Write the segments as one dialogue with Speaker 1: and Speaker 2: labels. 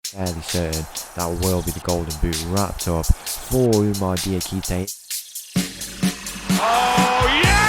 Speaker 1: Fairly certain that will be the golden boot wrapped up for Umar Diakite.
Speaker 2: Oh, yes!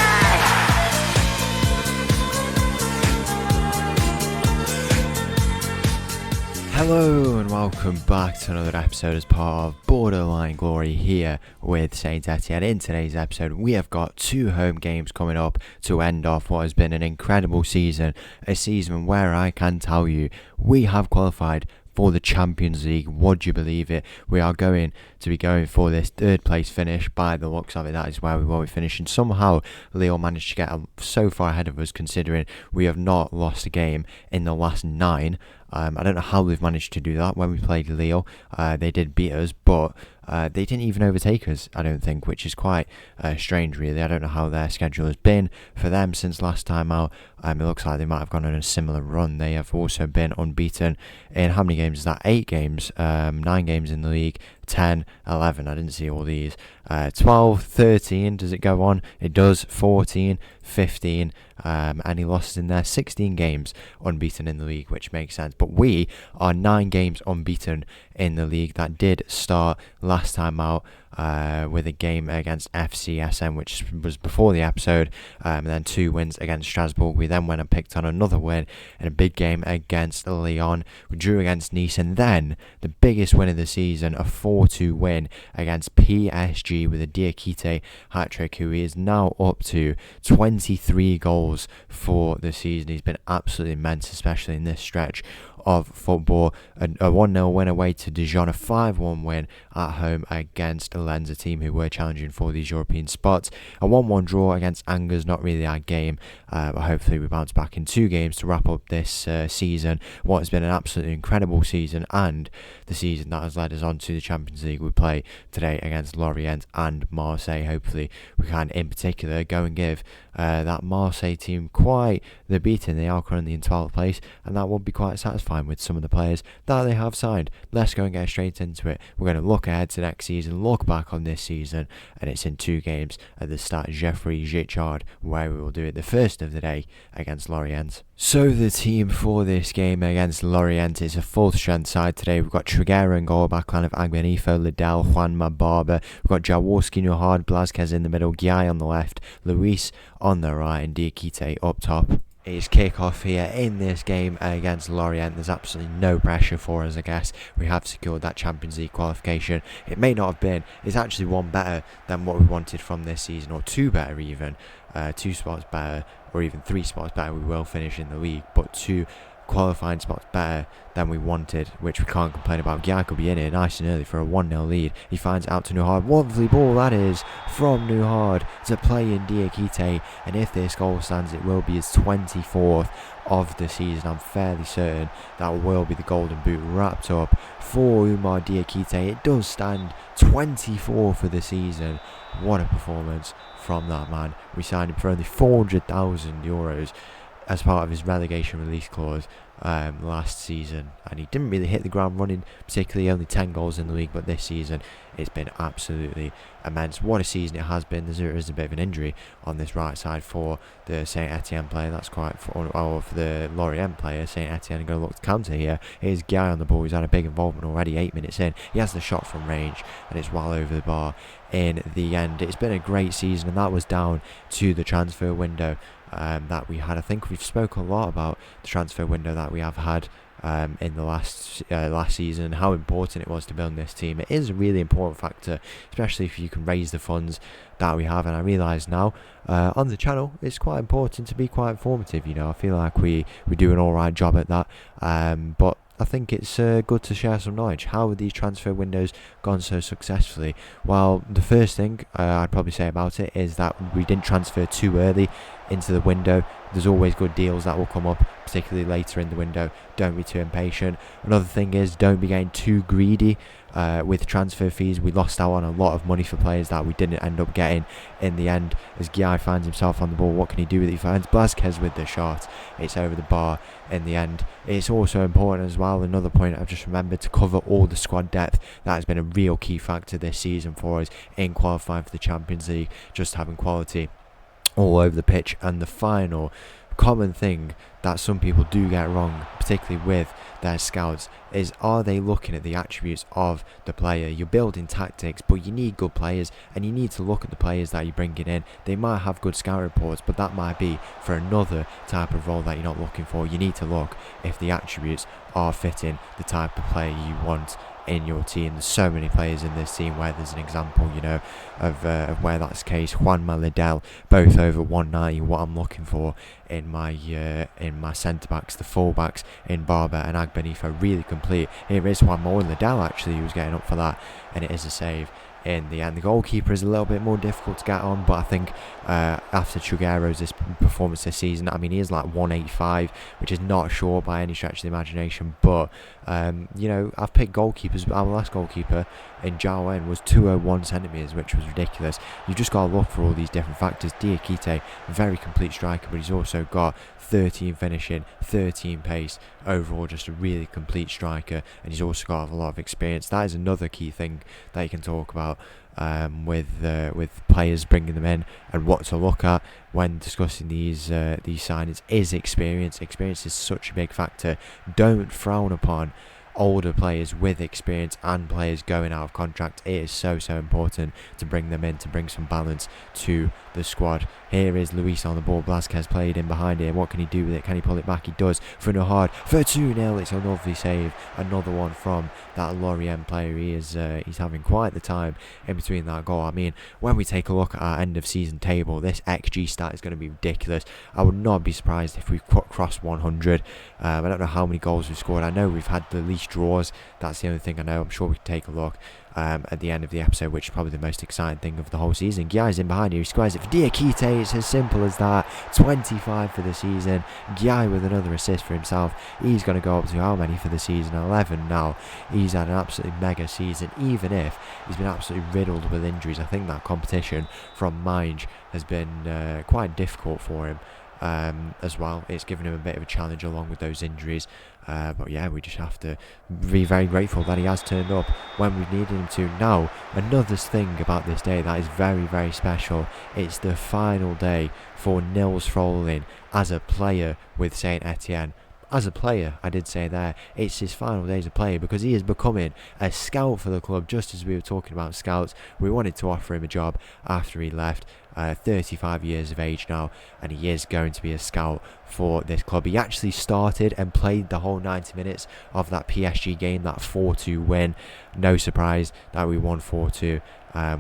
Speaker 1: Hello and welcome back to another episode as part of Borderline Glory here with Saint-Etienne. In today's episode, we have got two home games coming up to end off what has been an incredible season. A season where I can tell you we have qualified for the Champions League. Would you believe it? We are going to be going for this third place finish by the looks of it. That is where we will be finishing. Somehow Lille managed to get so far ahead of us, considering we have not lost a game in the last 9. I don't know how they've managed to do that. When we played Lille, they did beat us, but they didn't even overtake us, I don't think, which is quite strange, really. I don't know how their schedule has been for them since last time out. It looks like they might have gone on a similar run. They have also been unbeaten in how many games is that? 8 games, 9 games in the league, 10, 11, I didn't see all these, 12, 13, does it go on? It does, 14, 15, any losses in there, 16 games unbeaten in the league, which makes sense. But we are 9 games unbeaten in the league. That did start last time out with a game against FCSM, which was before the episode, and then 2 wins against Strasbourg. We then went and picked on another win in a big game against Lyon. We drew against Nice, and then the biggest win of the season, a 4-2 win against PSG with a Diakite hat-trick, who is now up to 23 goals for the season. He's been absolutely immense, especially in this stretch of football. A 1-0 win away to Dijon, a 5-1 win at home against Lens, a team who were challenging for these European spots. A 1-1 draw against Angers, not really our game, but hopefully we bounce back in 2 games to wrap up this season. What has been an absolutely incredible season, and the season that has led us on to the Champions League. We play today against Lorient and Marseille. Hopefully we can, in particular, go and give that Marseille team quite the beating. They are currently in 12th place, and that would be quite satisfying with some of the players that they have signed. Let's go and get straight into it. We're going to look ahead to next season, look back on this season, and it's in 2 games at the start. Geoffrey Gichard, where we will do it the first of the day against Lorient. So the team for this game against Lorient is a full strength side today. We've got Treguera in goal, backline of Agbenifo, Liddell, Juanma, Barber. We've got Jaworski, Nuhard, Blazquez in the middle, Guy on the left, Luis on the right, and Diakite up top. It's kick-off here in this game against Lorient. There's absolutely no pressure for us, I guess. We have secured that Champions League qualification. It may not have been. It's actually one better than what we wanted from this season, or 2 better even. 2 spots better, or even 3 spots better. We will finish in the league, but 2 qualifying spots better than we wanted, which we can't complain about. Guy could be in here nice and early for a 1-0 lead. He finds it out to Nuhard. Lovely ball that is from Nuhard to play in Diakite, and if this goal stands, it will be his 24th of the season. I'm fairly certain that will be the golden boot wrapped up for Umar Diakite. It does stand, 24 for the season. What a performance from that man. We signed him for only €400,000 as part of his relegation release clause last season, and he didn't really hit the ground running, particularly only 10 goals in the league, but this season it's been absolutely immense. What a season it has been. There is a bit of an injury on this right side for the Saint-Etienne player. That's quite for the Lorient player. Saint-Etienne are going to look to counter here. Here's Guy on the ball. He's had a big involvement already, 8 minutes in. He has the shot from range, and it's well over the bar in the end. It's been a great season, and that was down to the transfer window that we had. I think we've spoken a lot about the transfer window that we have had in the last season, and how important it was to build this team. It is a really important factor, especially if you can raise the funds that we have, and I realise now on the channel it's quite important to be quite informative. I feel like we do an alright job at that, but I think it's good to share some knowledge. How have these transfer windows gone so successfully? Well, the first thing I'd probably say about it is that we didn't transfer too early into the window. There's always good deals that will come up, particularly later in the window. Don't be too impatient. Another thing is, don't be getting too greedy with transfer fees. We lost out on a lot of money for players that we didn't end up getting in the end. As Guy finds himself on the ball, what can he do with it? He finds Blazquez with the shot. It's over the bar in the end. It's also important as well, another point I've just remembered, to cover all the squad depth. That has been a real key factor this season for us in qualifying for the Champions League, just having quality all over the pitch. And the final common thing that some people do get wrong, particularly with their scouts is, are they looking at the attributes of the player? You're building tactics, but you need good players, and you need to look at the players that you're bringing in. They might have good scout reports, but that might be for another type of role that you're not looking for. You need to look if the attributes are fitting the type of player you want in your team. There's so many players in this team where there's an example, of where that's the case. Juanma, Liddell, both over 190. What I'm looking for in my centre backs, the full backs in Barber and Agbenifo, really complete. Here is Juanma, and Liddell actually, who was getting up for that, and it is a save. In the end, the goalkeeper is a little bit more difficult to get on, but I think after Chuguero's performance this season, I mean, he is like 185, which is not short by any stretch of the imagination, but I've picked goalkeepers. Our last goalkeeper in Jawen was 201 centimetres, which was ridiculous. You've just got to look for all these different factors. Diakite, very complete striker, but he's also got 13 finishing, 13 pace, overall just a really complete striker, and he's also got a lot of experience. That is another key thing that you can talk about with players, bringing them in, and what to look at when discussing these signings is experience. Experience is such a big factor. Don't frown upon older players with experience and players going out of contract. It is so important to bring them in, to bring some balance to the squad. Here is Luis on the ball. Blasquez played in behind him. What can he do with it? Can he pull it back? He does. For Nahard for 2-0. It's a lovely save. Another one from that Lorient player. He's having quite the time in between that goal. I mean, when we take a look at our end of season table, this XG stat is going to be ridiculous. I would not be surprised if we cross 100. I don't know how many goals we've scored. I know we've had the least draws. That's the only thing I know. I'm sure we can take a look at the end of the episode, which is probably the most exciting thing of the whole season. Guiai's in behind here. He squares it for Diakite. It's as simple as that. 25 for the season. Guiai with another assist for himself. He's going to go up to how many for the season? 11 now. He's had an absolutely mega season, even if he's been absolutely riddled with injuries. I think that competition from Mange has been quite difficult for him. As well, it's given him a bit of a challenge along with those injuries, but yeah, we just have to be very grateful that he has turned up when we needed him to. Now, another thing about this day that is very special, it's the final day for Nils Froling as a player with Saint-Etienne. As a player, I did say there, it's his final day as a player, because he is becoming a scout for the club. Just as we were talking about scouts, we wanted to offer him a job after he left. 35 years of age now, and he is going to be a scout for this club. He actually started and played the whole 90 minutes of that PSG game, that 4-2 win. No surprise that we won 4-2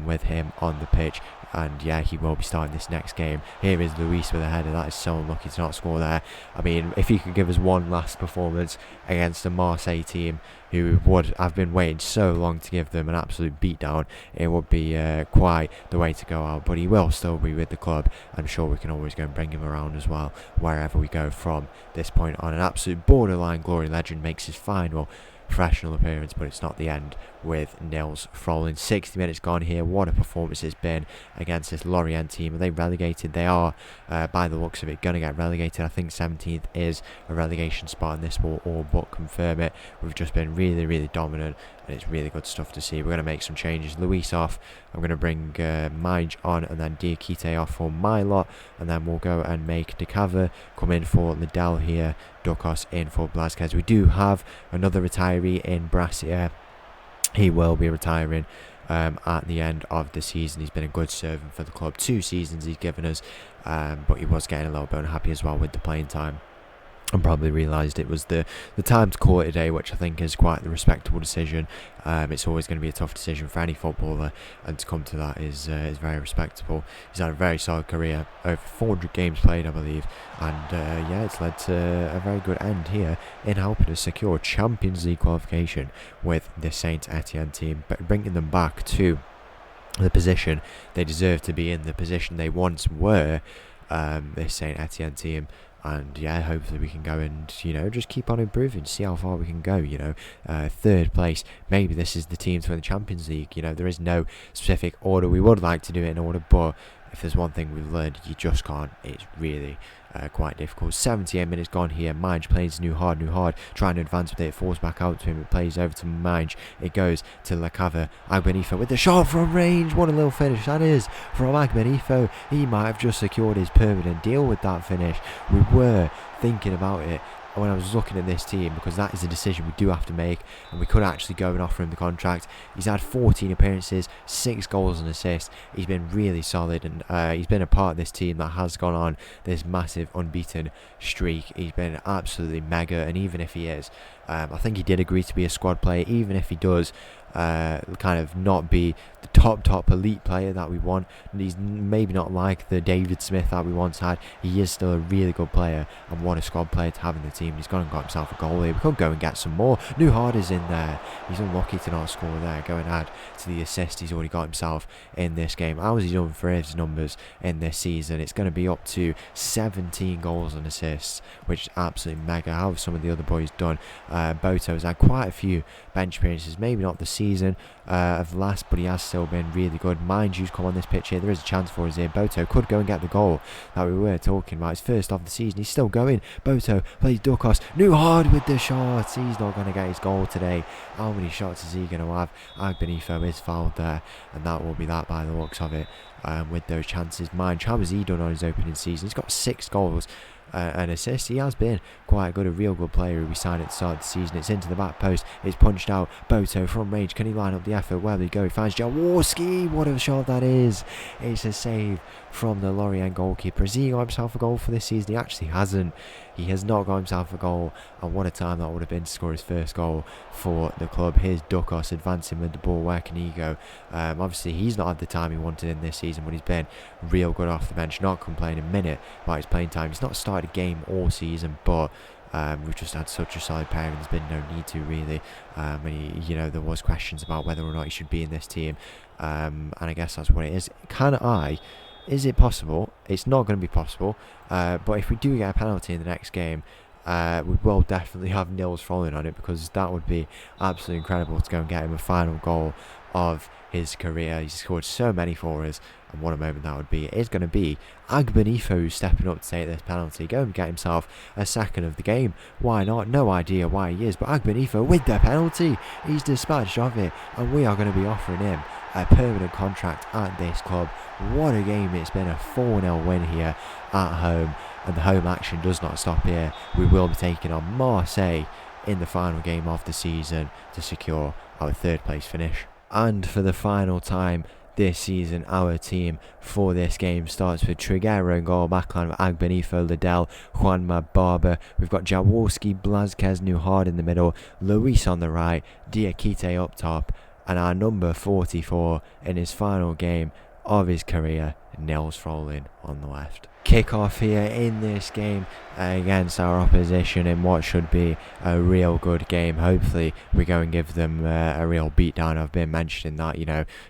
Speaker 1: with him on the pitch. And yeah, he will be starting this next game. Here is Luis with a header. That is so unlucky to not score there. I mean, if he could give us one last performance against the Marseille team, who would have been waiting so long to give them an absolute beatdown, it would be quite the way to go out. But he will still be with the club. I'm sure we can always go and bring him around as well, wherever we go from this point on. An absolute borderline glory legend makes his final professional appearance, but it's not the end with Nils Froling. 60 minutes gone here. What a performance it's been against this Lorient team. Are they relegated? They are, by the looks of it, going to get relegated. I think 17th is a relegation spot, and this will all but confirm it. We've just been really dominant, and it's really good stuff to see. We're going to make some changes. Luis off. I'm going to bring Mange on, and then Diakite off for my lot, and then we'll go and make Decava come in for Liddell here. Dukos in for Blasquez. We do have another retiree in Brassier. He will be retiring at the end of the season. He's been a good servant for the club. 2 seasons he's given us, but he was getting a little bit unhappy as well with the playing time, and probably realised it was the time to call it a day, which I think is quite the respectable decision. It's always going to be a tough decision for any footballer, and to come to that is very respectable. He's had a very solid career, over 400 games played, I believe, and yeah, it's led to a very good end here in helping us secure Champions League qualification with the Saint-Etienne team, but bringing them back to the position they deserve to be in, the position they once were, this Saint-Etienne team. And yeah, hopefully we can go and, just keep on improving, see how far we can go, 3rd place. Maybe this is the team to win the Champions League. There is no specific order. We would like to do it in order, but if there's one thing we've learned, you just can't. It's really quite difficult. 78 minutes gone here. Mange plays new hard, trying to advance with it. Falls back out to him. It plays over to Mange. It goes to Lacava. Agbenifo with the shot from range. What a little finish that is from Agbenifo. He might have just secured his permanent deal with that finish. We were thinking about it when I was looking at this team, because that is a decision we do have to make, and we could actually go and offer him the contract. He's had 14 appearances, 6 goals and assists. He's been really solid, and he's been a part of this team that has gone on this massive unbeaten streak. He's been absolutely mega, and even if he is, I think he did agree to be a squad player. Even if he does kind of not be the top elite player that we want, he's maybe not like the David Smith that we once had, he is still a really good player and what a squad player to have in the team. He's gone and got himself a goal here. We could go and get some more. Nuhard is in there. He's unlucky to not score there. Go and add to the assist he's already got himself in this game. How has he done for his numbers in this season? It's going to be up to 17 goals and assists, which is absolutely mega. How have some of the other boys done? Boto has had quite a few bench appearances, maybe not the season of last, but he has still been really good. Mind you, come on this pitch here, there is a chance for us here. Boto could go and get the goal that we were talking about. His first of the season, he's still going. Boto plays Dukos. Nuhard with the shots. He's not going to get his goal today. How many shots is he going to have? Agbenifo is fouled there, and that will be that by the looks of it. With those chances, mind, how has he done on his opening season? He's got 6 goals. An assist. He has been quite good, a real good player who we signed at the start of the season. It's into the back post, it's punched out. Boto from range, can he line up the effort? Where will he go? He finds Jaworski. What a shot that is. It's a save from the Lorient goalkeeper. Has he got himself a goal for this season? He actually hasn't. He has not got himself a goal, and what a time that would have been to score his first goal for the club. Here's Dukos advancing with the ball. Where can he go? Obviously he's not had the time he wanted in this season, but he's been real good off the bench. Not complaining a minute about his playing time. He's not started a game all season, but we've just had such a solid pair, and there's been no need to really. There was questions about whether or not he should be in this team, and I guess that's what it is. Is it possible? It's not going to be possible, but if we do get a penalty in the next game, we will definitely have Nils Froling on it, because that would be absolutely incredible to go and get him a final goal of his career. He's scored so many for us, and what a moment that would be. It is going to be Agbenifo stepping up to take this penalty, go and get himself a second of the game. Why not? No idea why he is, but Agbenifo with the penalty, he's dispatched of it, and we are going to be offering him a permanent contract at this club. What a game it's been, a 4-0 win here at home, and the home action does not stop here. We will be taking on Marseille in the final game of the season to secure our 3rd place finish. And for the final time this season, our team for this game starts with Triguero in goal, backline with Agbenifo, Liddell, Juanma, Barber. We've got Jaworski, Blazquez, Nuhard in the middle, Luis on the right, Diakite up top, and our number 44 in his final game of his career, Nils Froling on the left. Kick-off here in this game against our opposition in what should be a real good game. Hopefully we go and give them a real beatdown. I've been mentioning that,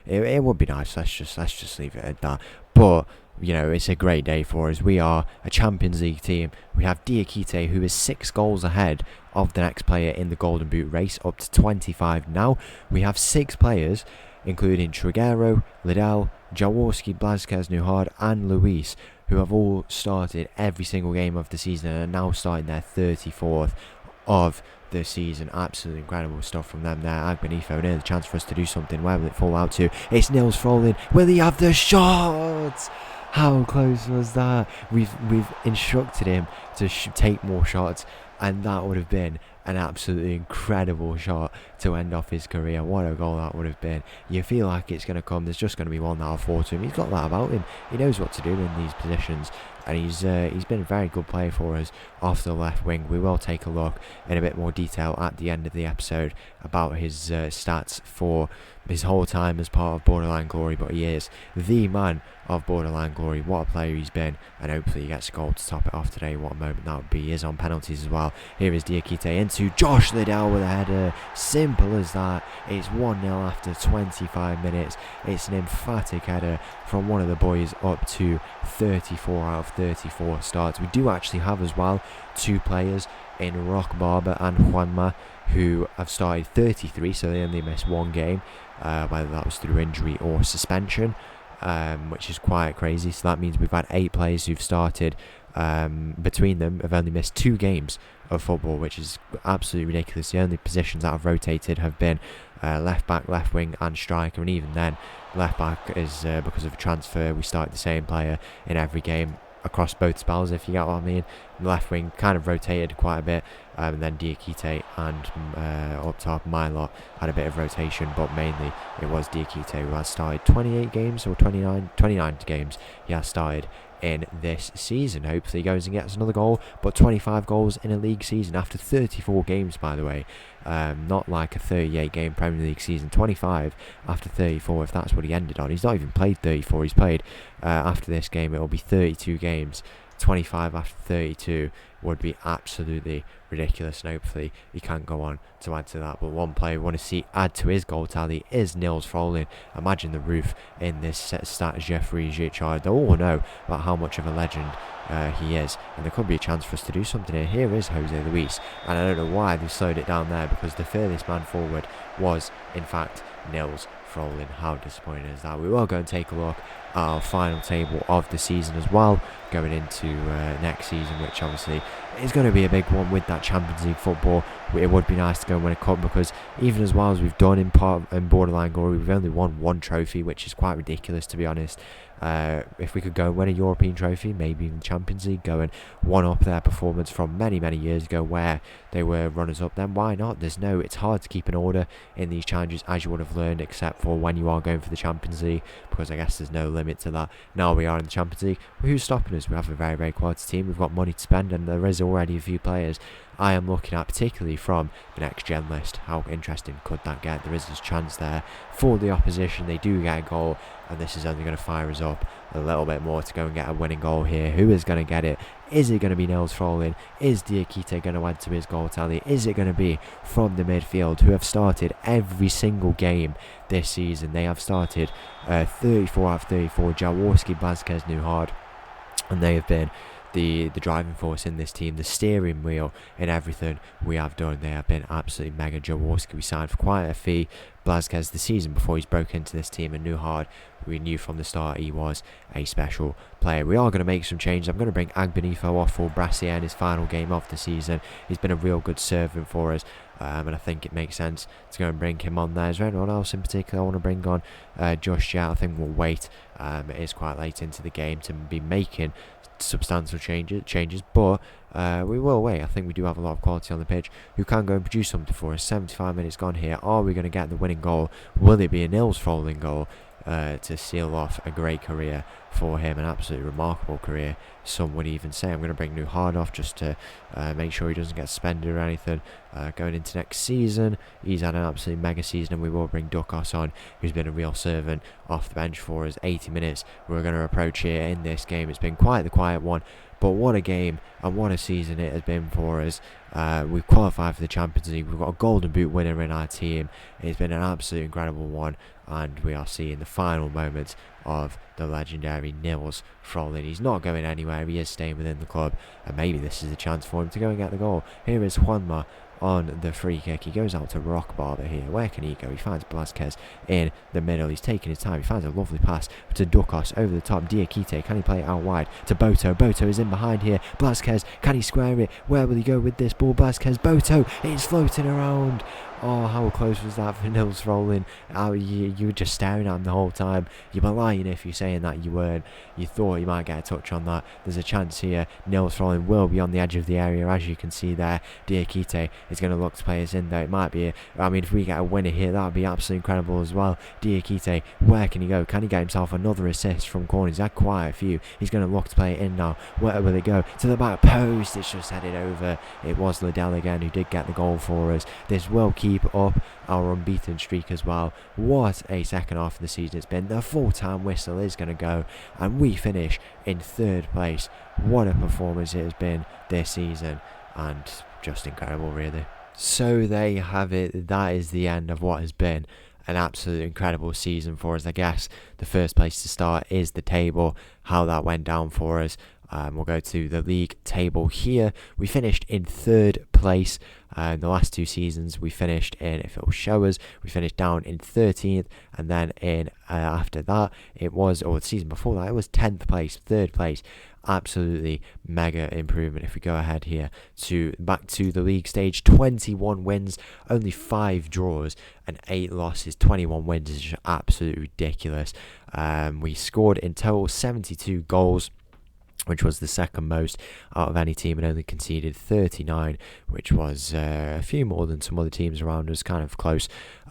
Speaker 1: it would be nice. Let's just leave it at that. But it's a great day for us. We are a Champions League team. We have Diakite, who is 6 goals ahead of the next player in the Golden Boot race, up to 25 now. We have 6 players, including Triguero, Liddell, Jaworski, Blazquez, Nuhard and Luis, who have all started every single game of the season and are now starting their 34th of the season. Absolutely incredible stuff from them there. Agbenifo, near the chance for us to do something. Where will it fall out to? It's Nils Froling. Will he have the shot? How close was that? We've instructed him to take more shots, and that would have been an absolutely incredible shot to end off his career. What a goal that would have been. You feel like it's going to come. There's just going to be one that'll fall to him. He's got that about him. He knows what to do in these positions, and he's been a very good player for us off the left wing. We will take a look in a bit more detail at the end of the episode about his stats for his whole time as part of Borderline Glory, but he is the man of Borderline Glory. What a player he's been, and hopefully he gets a goal to top it off today. What a moment that would be. He is on penalties as well. Here is Diakite into Josh Liddell with a header. Simple as that. It's 1-0 after 25 minutes. It's an emphatic header from one of the boys, up to 34 out of 34 starts. We do actually have as well 2 players in Rock Barber and Juanma who have started 33, so they only missed 1 game, whether that was through injury or suspension, which is quite crazy. So that means we've had 8 players who've started. Between them have only missed 2 games of football, which is absolutely ridiculous. The only positions that have rotated have been left back, left wing and striker, and even then left back is because of a transfer. We started the same player in every game across both spells, if you get what I mean. The left wing kind of rotated quite a bit, and then Diakite and up top Milot had a bit of rotation, but mainly it was Diakite who has started 28 games or 29 games he has started in this season. Hopefully he goes and gets another goal, but 25 goals in a league season after 34 games, by the way. Not like a 38 game Premier League season. 25 after 34, if that's what he ended on. He's not even played 34. He's played after this game, it will be 32 games. 25 after 32 would be absolutely ridiculous, and hopefully he can go on to add to that. But one player we want to see add to his goal tally is Nils Froling. Imagine the roof in this stat Jeffrey Gichard. They all know about how much of a legend he is, and there could be a chance for us to do something here. Here is Jose Luis, and I don't know why they slowed it down there, because the furthest man forward was in fact Nils Froling. How disappointing is that? We will go and take a look at our final table of the season as well, going into next season, which obviously is going to be a big one with that Champions League football. It would be nice to go and win a cup, because even as well as we've done in Borderline Glory, we've only won one trophy, which is quite ridiculous, to be honest. If we could go and win a European trophy, maybe in the Champions League, go and one up their performance from many years ago where they were runners up, then why not? It's hard to keep an order in these challenges, as you would have learned, except for when you are going for the Champions League, because I guess there's no limit to that. Now we are in the Champions League. Well, who's stopping us? We have a very quality team. We've got money to spend, and there is already a few players I am looking at, particularly from the next gen list. How interesting could that get? There is this chance there for the opposition. They do get a goal, and this is only going to fire us up a little bit more to go and get a winning goal here. Who is going to get it? Is it going to be Nils Froling? Is Diakite going to add to his goal tally? Is it going to be from the midfield, who have started every single game this season? They have started 34 out of 34. Jaworski, Blazquez, Nuhard, and they have been the driving force in this team, the steering wheel in everything we have done. They have been absolutely mega. Jaworski we signed for quite a fee. Blazquez the season before he's broke into this team, and Nuhard, we knew from the start he was a special player. We are going to make some changes. I'm going to bring Agbenifo off for Brassier in his final game of the season. He's been a real good servant for us, and I think it makes sense to go and bring him on there. Is there anyone else in particular I want to bring on just yet? I think we'll wait. It is quite late into the game to be making substantial changes, but we will wait. I think we do have a lot of quality on the pitch who can go and produce something for us. 75 minutes gone here. Are we going to get the winning goal? Will it be a Nils Froling goal to seal off a great career for him? An absolutely remarkable career, some would even say. I'm going to bring Nuhard off just to make sure he doesn't get suspended or anything going into next season. He's had an absolute mega season, and we will bring Dukos on, who's been a real servant off the bench for us. 80 minutes we're going to approach here in this game. It's been quite the quiet one, but what a game and what a season it has been for us. We've qualified for the Champions League. We've got a Golden Boot winner in our team. It's been an absolutely incredible one, and we are seeing the final moments of the legendary Nils Froling. He's not going anywhere. He is staying within the club, and maybe this is a chance for him to go and get the goal. Here is Juanma on the free kick. He goes out to Rock Barber here. Where can he go? He finds Blazquez in the middle. He's taking his time. He finds a lovely pass to Dukos over the top. Diakite, can he play it out wide to Boto? Boto is in behind here. Blazquez, can he square it? Where will he go with this ball? Blazquez, Boto, it's floating around. Oh, how close was that for Nils Froling? You were just staring at him the whole time. You were lying if you're saying that you weren't. You thought you might get a touch on that. There's a chance here. Nils Froling will be on the edge of the area, as you can see there. Diakite is going to look to play us in there. It might be, if we get a winner here, that would be absolutely incredible as well. Diakite, where can he go? Can he get himself another assist from corners? He's had quite a few. He's going to look to play it in now. Where will it go? To the back post. It's just headed over. It was Liddell again who did get the goal for us. This will keep up our unbeaten streak as well. What a second half of the season it's been. The full-time whistle is going to go, and we finish in third place. What a performance it has been this season, and just incredible, really. So there you have it. That is the end of what has been an absolutely incredible season for us. I guess the first place to start is the table, how that went down for us. We'll go to the league table here. We finished in third place. The last two seasons we finished in, if it will show us, we finished down in 13th, and then in after that it was, or the season before that, it was 10th place, third place. Absolutely mega improvement. If we go ahead here to back to the league stage, 21 wins, only 5 draws and 8 losses. 21 wins is just absolutely ridiculous. We scored in total 72 goals. which was the second most out of any team, and only conceded 39, which was a few more than some other teams around us, kind of close.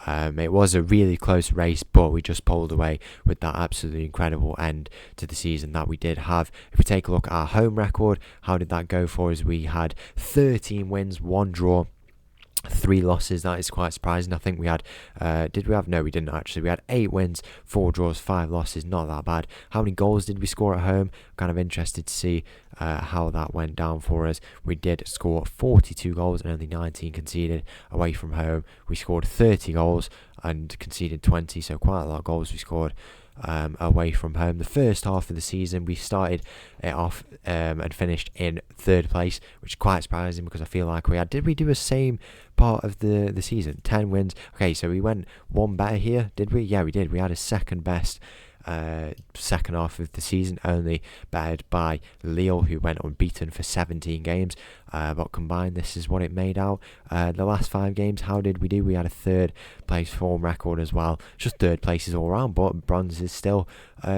Speaker 1: It was a really close race, but we just pulled away with that absolutely incredible end to the season that we did have. If we take a look at our home record, how did that go for us? We had 13 wins, 1 draw, 3 losses. That is quite surprising. I think we had, no, we didn't actually. We had 8 wins, 4 draws, 5 losses. Not that bad. How many goals did we score at home? Kind of interested to see how that went down for us. We did score 42 goals and only 19 conceded. Away from home, we scored 30 goals and conceded 20, so quite a lot of goals we scored away from home. The first half of the season, we started it off and finished in 3rd place, which is quite surprising because I feel like did we do the same part of the season? 10 wins. Okay, so we went one better here, did we? Yeah, we did. We had a second best second half of the season, only bettered by Lille, who went unbeaten for 17 games, but combined this is what it made out. The last 5 games, how did we do? We had a 3rd place form record as well, just 3rd places all around, but bronze is still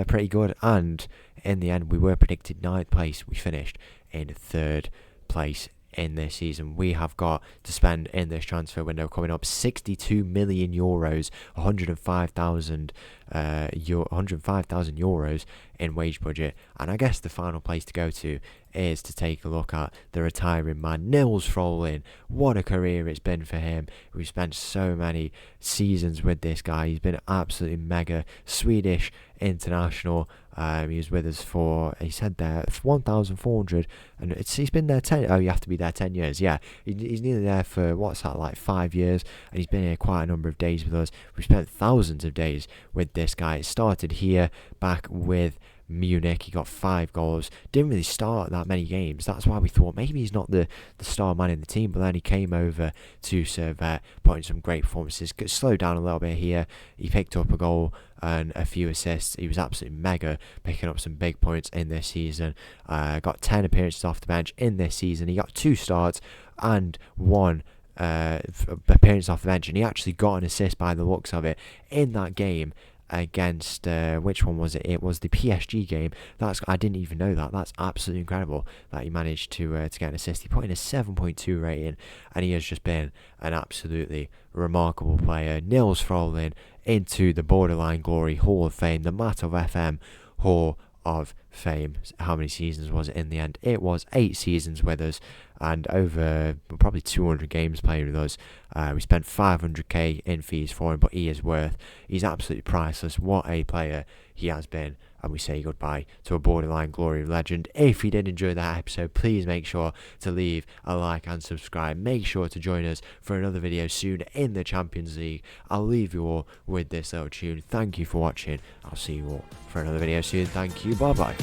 Speaker 1: pretty good, and in the end we were predicted 9th place. We finished in 3rd place in this season. We have got to spend in this transfer window coming up 62 million euros, 105,000 euros in wage budget. And I guess the final place to go to is to take a look at the retiring man, Nils Froling. What a career it's been for him. We've spent so many seasons with this guy. He's been absolutely mega. Swedish international. He was with us for, he said there, 1,400, and he's been there 10, you have to be there 10 years, yeah. He's nearly there for, what's that, like 5 years, and he's been here quite a number of days with us. We've spent thousands of days with this guy. It started here, back with Munich. He got 5 goals, didn't really start that many games. That's why we thought maybe he's not the star man in the team, but then he came over to Servette, putting some great performances. Slowed down a little bit here. He picked up a goal and a few assists. He was absolutely mega, picking up some big points in this season. Got 10 appearances off the bench in this season. He got 2 starts and 1 appearance off the bench, and he actually got an assist by the looks of it in that game against which one was it? It was the PSG game. I didn't even know that. That's absolutely incredible that he managed to get an assist. He put in a 7.2 rating, and he has just been an absolutely remarkable player. Nils Froling into the Borderline Glory Hall of Fame, the Matov FM Hall of Fame. How many seasons was it in the end? It was 8 seasons with us, and over probably 200 games playing with us. We spent 500k in fees for him, but he's absolutely priceless. What a player he has been, and we say goodbye to a Borderline Glory legend. If you did enjoy that episode, please make sure to leave a like and subscribe. Make sure to join us for another video soon in the Champions League. I'll leave you all with this little tune. Thank you for watching. I'll see you all for another video soon. Thank you. Bye bye.